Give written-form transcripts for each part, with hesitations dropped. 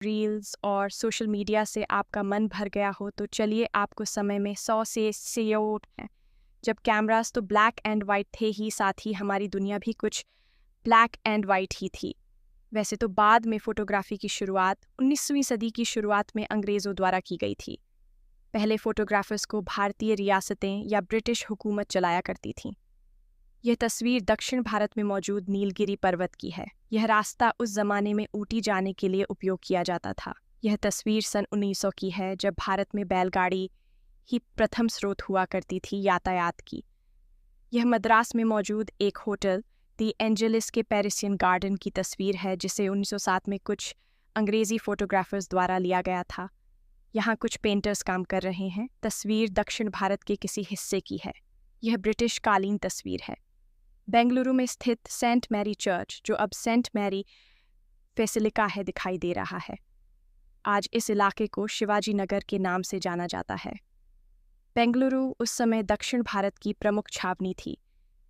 Reels और social media से आपका मन भर गया हो तो चलिए आपको समय में 100 से सीओ है। जब कैमरास तो ब्लैक एंड वाइट थे ही, साथ ही हमारी दुनिया भी कुछ ब्लैक एंड वाइट ही थी। वैसे तो बाद में फोटोग्राफी की शुरुआत 19वीं सदी की शुरुआत में अंग्रेज़ों द्वारा की गई थी। पहले फोटोग्राफर्स को भारतीय रियासतें या ब्रिटिश हुकूमत चलाया करती थीं। यह तस्वीर दक्षिण भारत में मौजूद नीलगिरी पर्वत की है। यह रास्ता उस जमाने में ऊटी जाने के लिए उपयोग किया जाता था। यह तस्वीर सन 1900 की है, जब भारत में बैलगाड़ी ही प्रथम स्रोत हुआ करती थी यातायात की। यह मद्रास में मौजूद एक होटल दी एंजेलिस के पेरिसियन गार्डन की तस्वीर है, जिसे 1907 में कुछ अंग्रेजी फोटोग्राफर्स द्वारा लिया गया था। यहाँ कुछ पेंटर्स काम कर रहे हैं। तस्वीर दक्षिण भारत के किसी हिस्से की है। यह ब्रिटिश कालीन तस्वीर है। बेंगलुरु में स्थित सेंट मैरी चर्च, जो अब सेंट मैरी बेसिलिका है, दिखाई दे रहा है। आज इस इलाके को शिवाजी नगर के नाम से जाना जाता है। बेंगलुरु उस समय दक्षिण भारत की प्रमुख छावनी थी।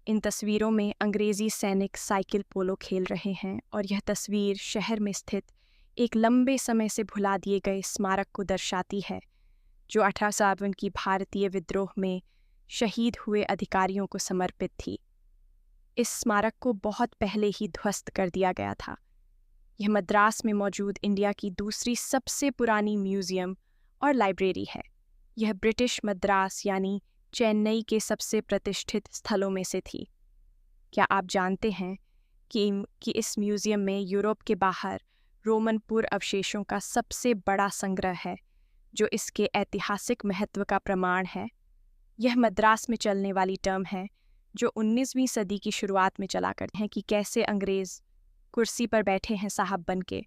इन तस्वीरों में अंग्रेजी सैनिक साइकिल पोलो खेल रहे हैं और यह तस्वीर शहर में स्थित एक लंबे समय से भुला दिए गए स्मारक को दर्शाती है, जो 1857 की भारतीय विद्रोह में शहीद हुए अधिकारियों को समर्पित थी। इस स्मारक को बहुत पहले ही ध्वस्त कर दिया गया था। यह मद्रास में मौजूद इंडिया की दूसरी सबसे पुरानी म्यूजियम और लाइब्रेरी है। यह ब्रिटिश मद्रास यानी चेन्नई के सबसे प्रतिष्ठित स्थलों में से थी। क्या आप जानते हैं कि इस म्यूजियम में यूरोप के बाहर रोमन पूर्व अवशेषों का सबसे बड़ा संग्रह है, जो इसके ऐतिहासिक महत्व का प्रमाण है। यह मद्रास में चलने वाली टर्म है, जो 19वीं सदी की शुरुआत में चला करते हैं कि कैसे अंग्रेज कुर्सी पर बैठे हैं साहब बन के,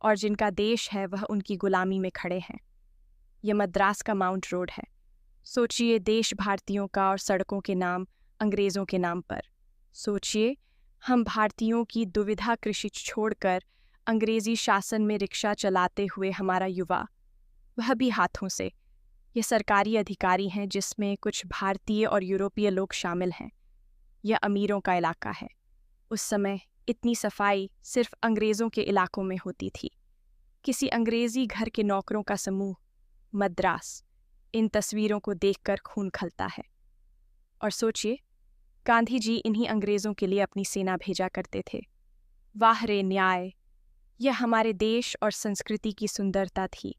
और जिनका देश है वह उनकी गुलामी में खड़े हैं। यह मद्रास का माउंट रोड है। सोचिए, देश भारतीयों का और सड़कों के नाम अंग्रेज़ों के नाम पर। सोचिए, हम भारतीयों की दुविधा कृषि छोड़कर अंग्रेजी शासन में रिक्शा चलाते हुए हमारा युवा, वह भी हाथों से। ये सरकारी अधिकारी हैं, जिसमें कुछ भारतीय और यूरोपीय लोग शामिल हैं। यह अमीरों का इलाका है। उस समय इतनी सफाई सिर्फ अंग्रेज़ों के इलाकों में होती थी। किसी अंग्रेजी घर के नौकरों का समूह, मद्रास। इन तस्वीरों को देखकर खून खलता है। और सोचिए, गांधी जी इन्हीं अंग्रेज़ों के लिए अपनी सेना भेजा करते थे। वाह रे न्याय! यह हमारे देश और संस्कृति की सुंदरता थी।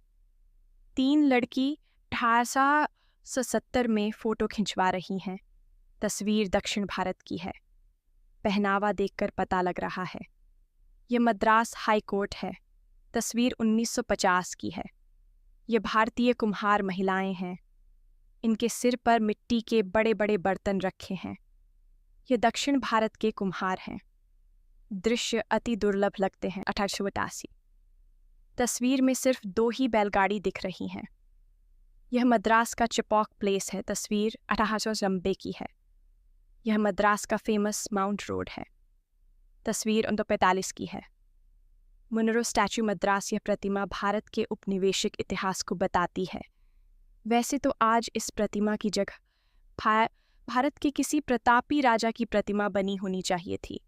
3 लड़की 1870 में फ़ोटो खिंचवा रही हैं। तस्वीर दक्षिण भारत की है। पहनावा देखकर पता लग रहा है। यह मद्रास हाई कोर्ट है। तस्वीर 1950 की है। ये भारतीय कुम्हार महिलाएं हैं। इनके सिर पर मिट्टी के बड़े बड़े बर्तन रखे हैं। ये दक्षिण भारत के कुम्हार हैं। दृश्य अति दुर्लभ लगते हैं। 1888। तस्वीर में सिर्फ 2 ही बैलगाड़ी दिख रही हैं। यह मद्रास का चिपॉक प्लेस है। तस्वीर 1890 की है। यह मद्रास का फेमस माउंट रोड है। तस्वीर 1945 की है। Munro statue Madras. यह प्रतिमा भारत के उपनिवेशिक इतिहास को बताती है। वैसे तो आज इस प्रतिमा की जगह भारत के किसी प्रतापी राजा की प्रतिमा बनी होनी चाहिए थी।